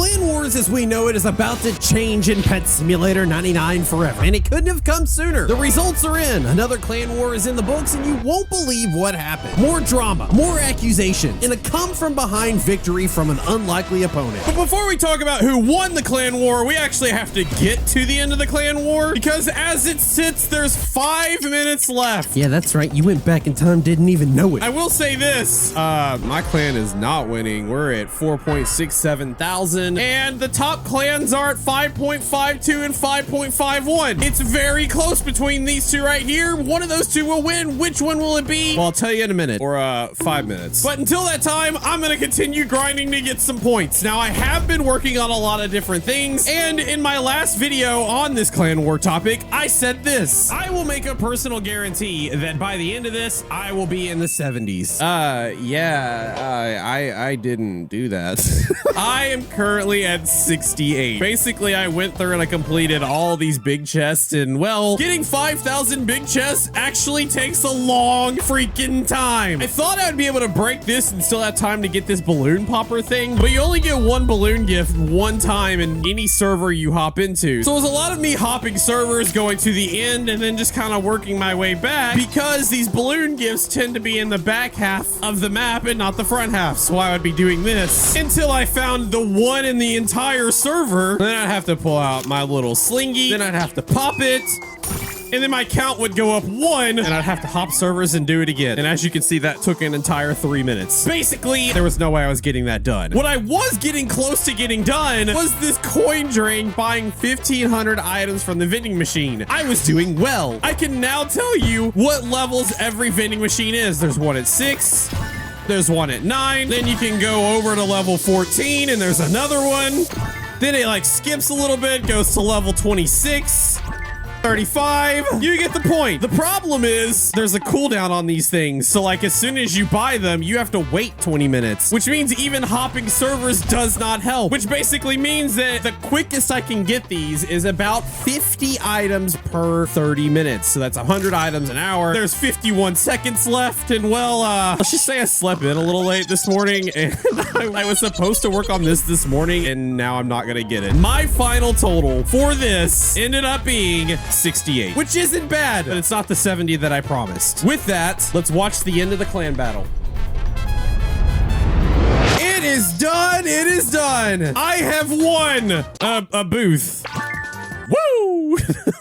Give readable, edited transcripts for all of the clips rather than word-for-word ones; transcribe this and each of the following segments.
Clan Wars as we know it is about to change in Pet Simulator 99 forever, and it couldn't have come sooner. The results are in. Another clan war is in the books, and you won't believe what happened. More drama, more accusations, and a come-from-behind victory from an unlikely opponent. But before we talk about who won the clan war, we actually have to get to the end of the clan war, because as it sits, there's 5 minutes left. Yeah, that's right. You went back in time, didn't even know it. I will say this, my clan is not winning. We're at 4.67 thousand, and the top clans are at 5.52 and 5.51. It's very close between these two right here. One of those two will win. Which one will it be? Well, I'll tell you in a minute, or 5 minutes. But until that time, I'm gonna continue grinding to get some points. Now, I have been working on a lot of different things, and in my last video on this clan war topic, I said this: I will make a personal guarantee that by the end of this, I will be in the 70s. I didn't do that. I am currently at 68. Basically, I went through and I completed all these big chests, and well, getting 5,000 big chests actually takes a long freaking time. I thought I'd be able to break this and still have time to get this balloon popper thing, but you only get one balloon gift one time in any server you hop into. So it was a lot of me hopping servers, going to the end, and then just kind of working my way back, because these balloon gifts tend to be in the back half of the map and not the front half. So I would be doing this until I found the one in the entire server. Then I'd have to pull out my little slingy, then I'd have to pop it, and then my count would go up 1, and I'd have to hop servers and do it again. And as you can see, that took an entire 3 minutes. Basically, there was no way I was getting that done. What I was getting close to getting done was this coin drain, buying 1,500 items from the vending machine. I was doing well. I can now tell you what levels every vending machine is. There's one at 6. There's one at 9. Then you can go over to level 14, and there's another one. Then it like skips a little bit, goes to level 26. 35. You get the point. The problem is there's a cooldown on these things. So like as soon as you buy them, you have to wait 20 minutes, which means even hopping servers does not help, which basically means that the quickest I can get these is about 50 items per 30 minutes. So that's 100 items an hour. There's 51 seconds left. And well, let's just say I slept in a little late this morning, and I was supposed to work on this morning, and now I'm not gonna get it. My final total for this ended up being 68, which isn't bad, but it's not the 70 that I promised. With that, let's watch the end of the clan battle. It is done. It is done. I have won a booth. Woo!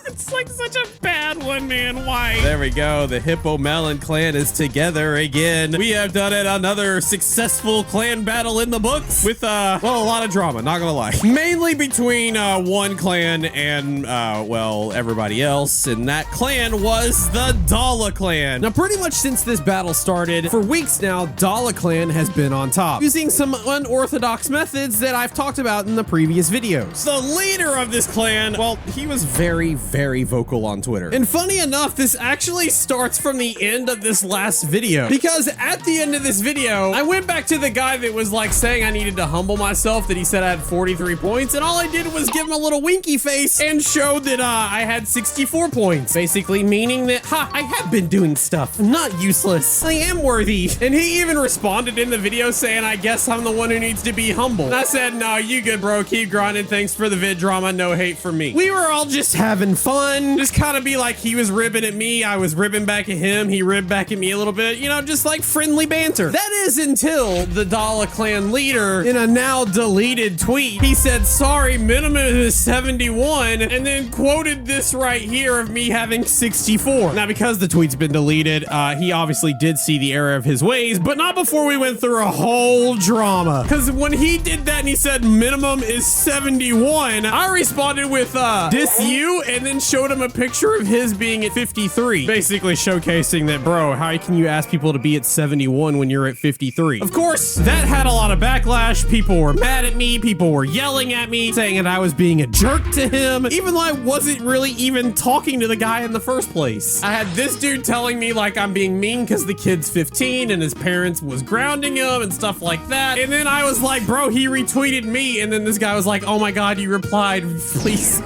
It's like such a bad one, man. Why? There we go. The Hippo Melon clan is together again. We have done it. Another successful clan battle in the books with, well, a lot of drama, not gonna lie. Mainly between one clan and, well, everybody else. And that clan was the Dala clan. Now, pretty much since this battle started, for weeks now, Dala clan has been on top, using some unorthodox methods that I've talked about in the previous videos. The leader of this clan, well, he was very vocal on Twitter. And funny enough, this actually starts from the end of this last video, because at the end of this video, I went back to the guy that was like saying I needed to humble myself, that he said I had 43 points, and all I did was give him a little winky face and showed that I had 64 points, basically meaning that, I have been doing stuff. I'm not useless. I am worthy. And he even responded in the video saying, I guess I'm the one who needs to be humble. And I said, no, you good, bro. Keep grinding. Thanks for the vid drama. No hate from me. We were all just having fun. Just kind of be like, he was ribbing at me, I was ribbing back at him, he ribbed back at me a little bit, you know, just like friendly banter. That is until the Dala clan leader, in a now deleted tweet, he said, sorry, minimum is 71, and then quoted this right here of me having 64. Now, because the tweet's been deleted, he obviously did see the error of his ways, but not before we went through a whole drama. Because when he did that and he said minimum is 71, I responded with, diss you, and then showed him a picture of his being at 53, basically showcasing that, bro, how can you ask people to be at 71 when you're at 53? Of course, that had a lot of backlash. People were mad at me. People were yelling at me, saying that I was being a jerk to him, even though I wasn't really even talking to the guy in the first place. I had this dude telling me like I'm being mean because the kid's 15 and his parents was grounding him and stuff like that. And then I was like, bro, he retweeted me. And then this guy was like, oh my God, you replied, please.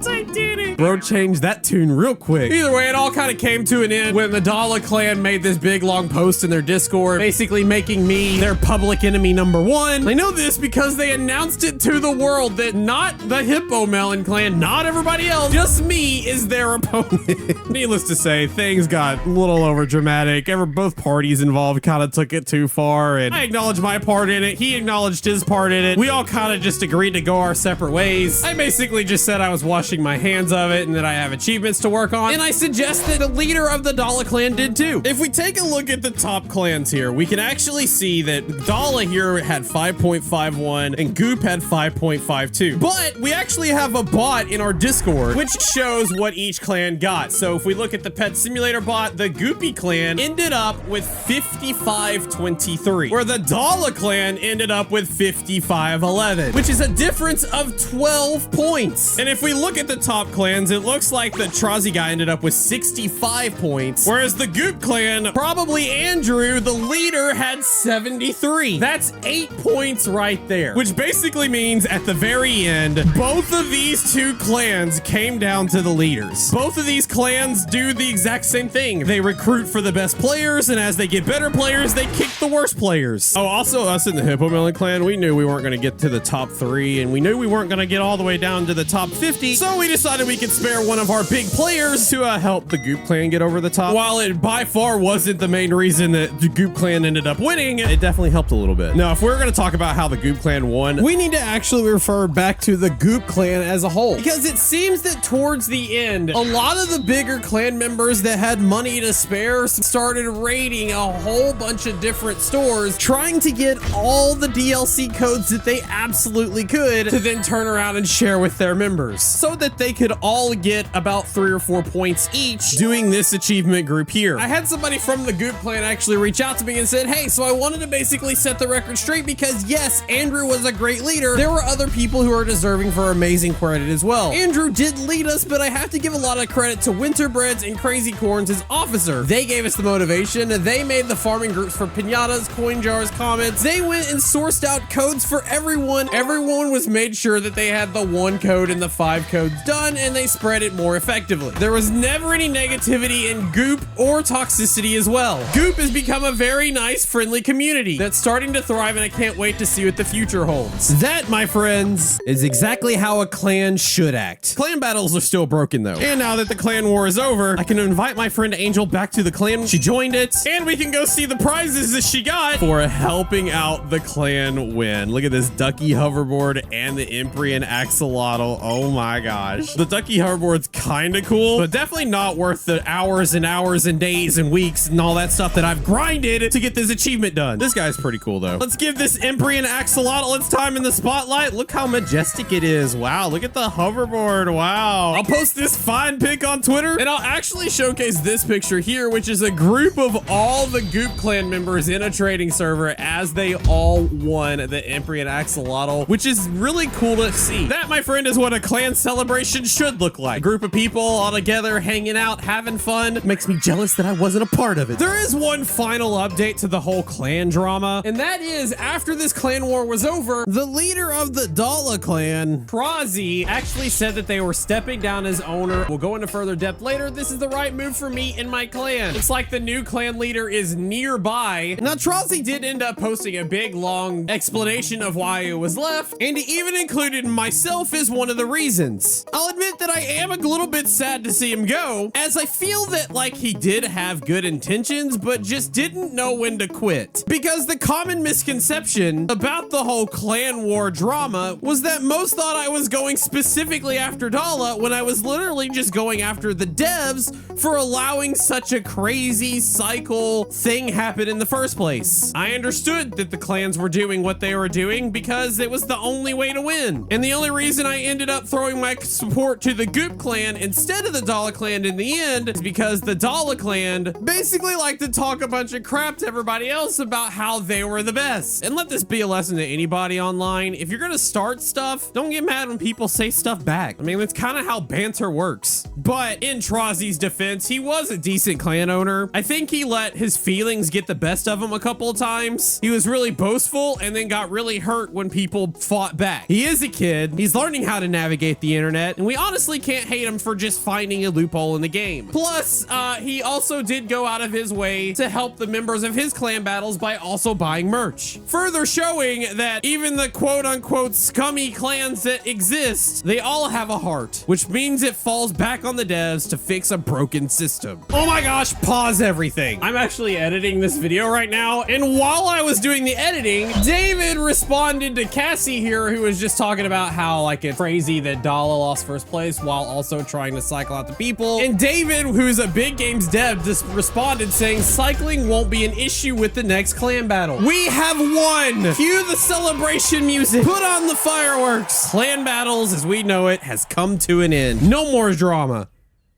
I did it. Bro changed that tune real quick. Either way, it all kind of came to an end when the Dollar Clan made this big long post in their Discord, basically making me their public enemy #1. I know this because they announced it to the world that not the Hippo Melon Clan, not everybody else, just me is their opponent. Needless to say, things got a little over dramatic. Both parties involved kind of took it too far, and I acknowledged my part in it. He acknowledged his part in it. We all kind of just agreed to go our separate ways. I basically just said I was washing my hands of it and that I have achievements to work on, and I suggested the leader of the Dollar Clan did too. If we take a look at the top clans here, we can actually see that Dala here had 5.51 and Goop had 5.52. But we actually have a bot in our Discord which shows what each clan got. So if we look at the Pet Simulator bot, the Goopy clan ended up with 55.23, where the Dala clan ended up with 55.11, which is a difference of 12 points. And if we look at the top clans, it looks like the Trazi guy ended up with 65 points, whereas the Goop clan, probably Andrew, the leader, had 73. That's 8 points right there, which basically means at the very end, both of these two clans came down to the leaders. Both of these clans do the exact same thing. They recruit for the best players, and as they get better players, they kick the worst players. Oh, also us in the Hippo Melon clan, we knew we weren't going to get to the top 3, and we knew we weren't going to get all the way down to the top 50, so we decided we could spare one of our big players to help the Goop clan get over the top. While it by far wasn't the main reason that the Goop clan ended up winning, it definitely helped a little bit. Now, if we're going to talk about how the Goop clan won, we need to actually refer back to the Goop clan as a whole, because it seems that towards the end, a lot of the bigger clan members that had money to spare started raiding a whole bunch of different stores, trying to get all the DLC codes that they absolutely could to then turn around and share with their members, so that they could all get about 3 or 4 points each doing this achievement group here. I had somebody from the Goop clan actually reach out to me and said, hey, so I wanted to basically set the record straight because yes, Andrew was a great leader. There were other people who are deserving for amazing credit as well. Andrew did lead us, but I have to give a lot of credit to Winterbreads and Crazy Corns as officer. They gave us the motivation. They made the farming groups for pinatas, coin jars, comments. They went and sourced out codes for everyone. Everyone was made sure that they had the 1 code and the 5 codes done, and they spread it more effectively. There was never any negativity in Goop or toxicity as well. Goop has become a very nice, friendly community that's starting to thrive, and I can't wait to see what the future holds. That, my friends, is exactly how a clan should act. Clan battles are still broken though. And now that the clan war is over, I can invite my friend Angel back to the clan. She joined it, and we can go see the prizes that she got for helping out the clan win. Look at this ducky hoverboard and the Imprian axolotl. Oh my gosh. The ducky hoverboard's kind of cool, but definitely not worth the hours and hours and days and weeks and all that stuff that I've grinded to get this achievement done. This guy's pretty cool though. Let's give this Imprian axolotl its time in the spotlight. Look how majestic it is. Wow, look at the hoverboard. Wow. I'll post this fine pic on Twitter, and I'll actually showcase this picture here, which is a group of all the Goop clan members in a trading server as they all won the Imprian axolotl, which is really cool to see. That, my friend, is what a clan celebration should look like. A group of people all together, hanging out, having fun. Makes me jealous that I wasn't a part of it. There is one final update to the whole clan drama, and that is after this clan war was over, the leader of the Dala clan, Trazi, actually said that they were stepping down as owner. We'll go into further depth later. This is the right move for me and my clan. Looks like the new clan leader is nearby. Now, Trazi did end up posting a big, long explanation of why it was left, and he even included myself as one of the reasons. I'll admit that I am a little bit sad to see him go, as I feel that, like, he did have good intentions, but just didn't know when to quit. Because the common misconception about the whole clan war drama was that most thought I was going specifically after Dala when I was literally just going after the devs for allowing such a crazy cycle thing happen in the first place. I understood that the clans were doing what they were doing because it was the only way to win. And the only reason I ended up throwing my support to the Goop clan instead of the Dala clan in the end is because the Dala clan basically liked to talk a bunch of crap to everybody else about how they were the best. And let this be a lesson to anybody online. If you're gonna start stuff, don't get mad when people say stuff back. I mean, that's kind of how banter works. But in Trazi's defense, he was a decent clan owner. I think he let his feelings get the best of him a couple of times. He was really boastful and then got really hurt when people fought back. He is a kid. He's learning how to navigate the internet, and we honestly honestly can't hate him for just finding a loophole in the game. Plus, he also did go out of his way to help the members of his clan battles by also buying merch. Further showing that even the quote-unquote scummy clans that exist, they all have a heart, which means it falls back on the devs to fix a broken system. Oh my gosh, pause everything. I'm actually editing this video right now, and while I was doing the editing, David responded to Cassie here, who was just talking about how like it's crazy that Dala lost first place while also trying to cycle out the people. And David, who's a big games dev, just responded saying cycling won't be an issue with the next clan battle. We have won! Cue the celebration music. Put on the fireworks. Clan battles as we know it has come to an end. No more drama.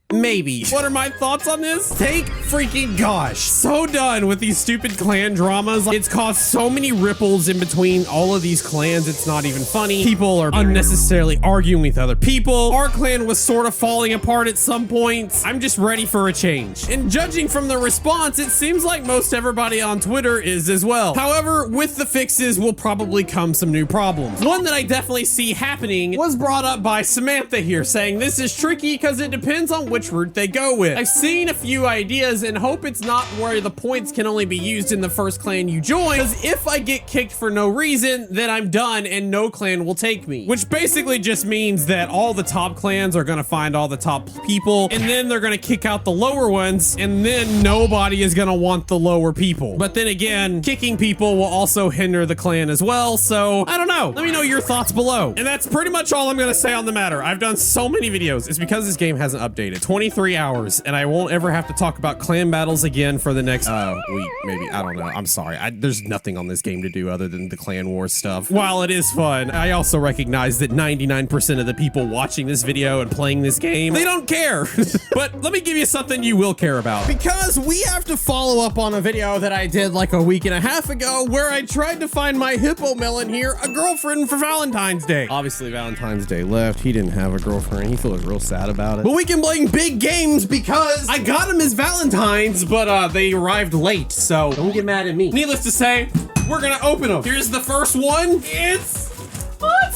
Maybe. What are my thoughts on this? Thank freaking gosh. So done with these stupid clan dramas. It's caused so many ripples in between all of these clans. It's not even funny. People are unnecessarily arguing with other people. Our clan was sort of falling apart at some points. I'm just ready for a change. And judging from the response, it seems like most everybody on Twitter is as well. However, with the fixes will probably come some new problems. One that I definitely see happening was brought up by Samantha here, saying this is tricky because it depends on which route they go with. I've seen a few ideas and hope it's not where the points can only be used in the first clan you join, because if I get kicked for no reason, then I'm done and no clan will take me. Which basically just means that all the top clans are gonna find all the top people, and then they're gonna kick out the lower ones, and then nobody is gonna want the lower people. But then again, kicking people will also hinder the clan as well, so I don't know. Let me know your thoughts below. And that's pretty much all I'm gonna say on the matter. I've done so many videos. It's because this game hasn't updated. 23 hours, and I won't ever have to talk about clan battles again for the next week, maybe. I don't know. I'm sorry. There's nothing on this game to do other than the clan wars stuff. While it is fun, I also recognize that 99% of the people watching this video and playing this game, they don't care. But let me give you something you will care about. Because we have to follow up on a video that I did like a week and a half ago where I tried to find my hippo melon here a girlfriend for Valentine's Day. Obviously, Valentine's Day left. He didn't have a girlfriend. He feels real sad about it. But we can blame big games because I got him as Valentine's, but they arrived late, so don't get mad at me. Needless to say, we're gonna open them. Here's the first one. It's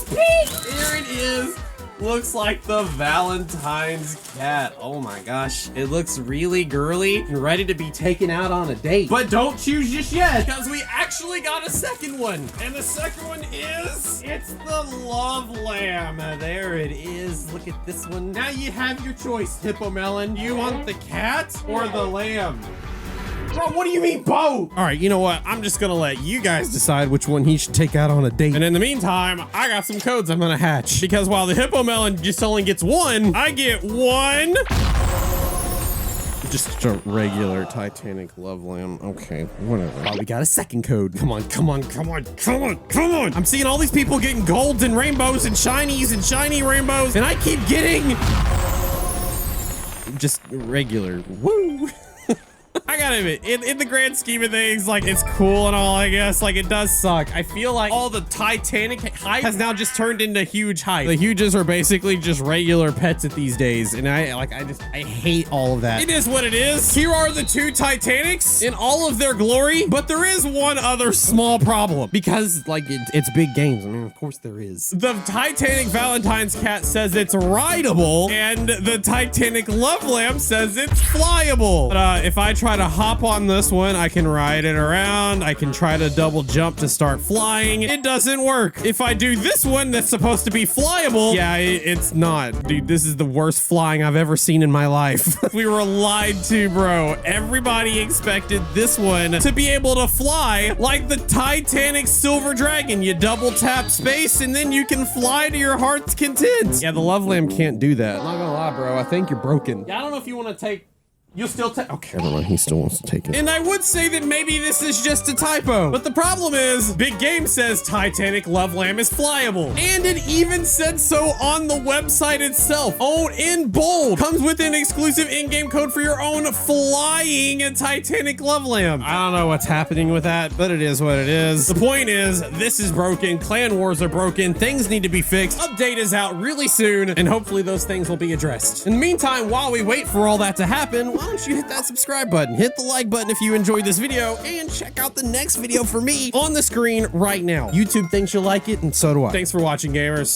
pink. Here it is. Looks like the Valentine's cat. Oh my gosh. It looks really girly and ready to be taken out on a date. But don't choose just yet, because we actually got a second one. And the second one is, it's the love lamb. There it is. Look at this one. Now you have your choice, Hippo Melon. You want the cat or the lamb? Bro, what do you mean both? All right, you know what? I'm just gonna let you guys decide which one he should take out on a date. And in the meantime, I got some codes I'm gonna hatch. Because while the Hippo Melon just only gets one, I get one. Just a regular Titanic love lamb. Okay, whatever. Oh, we got a second code. Come on, come on, come on, come on, come on. I'm seeing all these people getting golds and rainbows and shinies and shiny rainbows, and I keep getting just regular. Woo. I gotta admit, in the grand scheme of things, like, it's cool and all, I guess. Like, it does suck. I feel like all the Titanic hype has now just turned into huge hype. The huges are basically just regular pets at these days, and I hate all of that. It is what it is. Here are the two Titanics in all of their glory, but there is one other small problem, because, like, it's big games. I mean, of course there is. The Titanic Valentine's cat says it's rideable, and the Titanic Love Lamb says it's flyable. But, if I try to hop on this one, I can ride it around. I can try to double jump to start flying. It doesn't work. If I do this one that's supposed to be flyable, yeah, it's not. Dude, this is the worst flying I've ever seen in my life. We were lied to, bro. Everybody expected this one to be able to fly like the Titanic Silver Dragon. You double tap space and then you can fly to your heart's content. Yeah, the Love Lamb can't do that. I'm not gonna lie, bro. I think you're broken. Yeah, I don't know if you want to take... You'll still take... Okay, never mind. He still wants to take it. And I would say that maybe this is just a typo. But the problem is, Big Game says Titanic Love Lamb is flyable. And it even said so on the website itself. Oh, in bold. Comes with an exclusive in-game code for your own flying Titanic Love Lamb. I don't know what's happening with that, but it is what it is. The point is, this is broken. Clan wars are broken. Things need to be fixed. Update is out really soon, and hopefully those things will be addressed. In the meantime, while we wait for all that to happen, why don't you hit that subscribe button, hit the like button if you enjoyed this video, and check out the next video for me on the screen right now. YouTube thinks you'll like it, and so do I. Thanks for watching, gamers.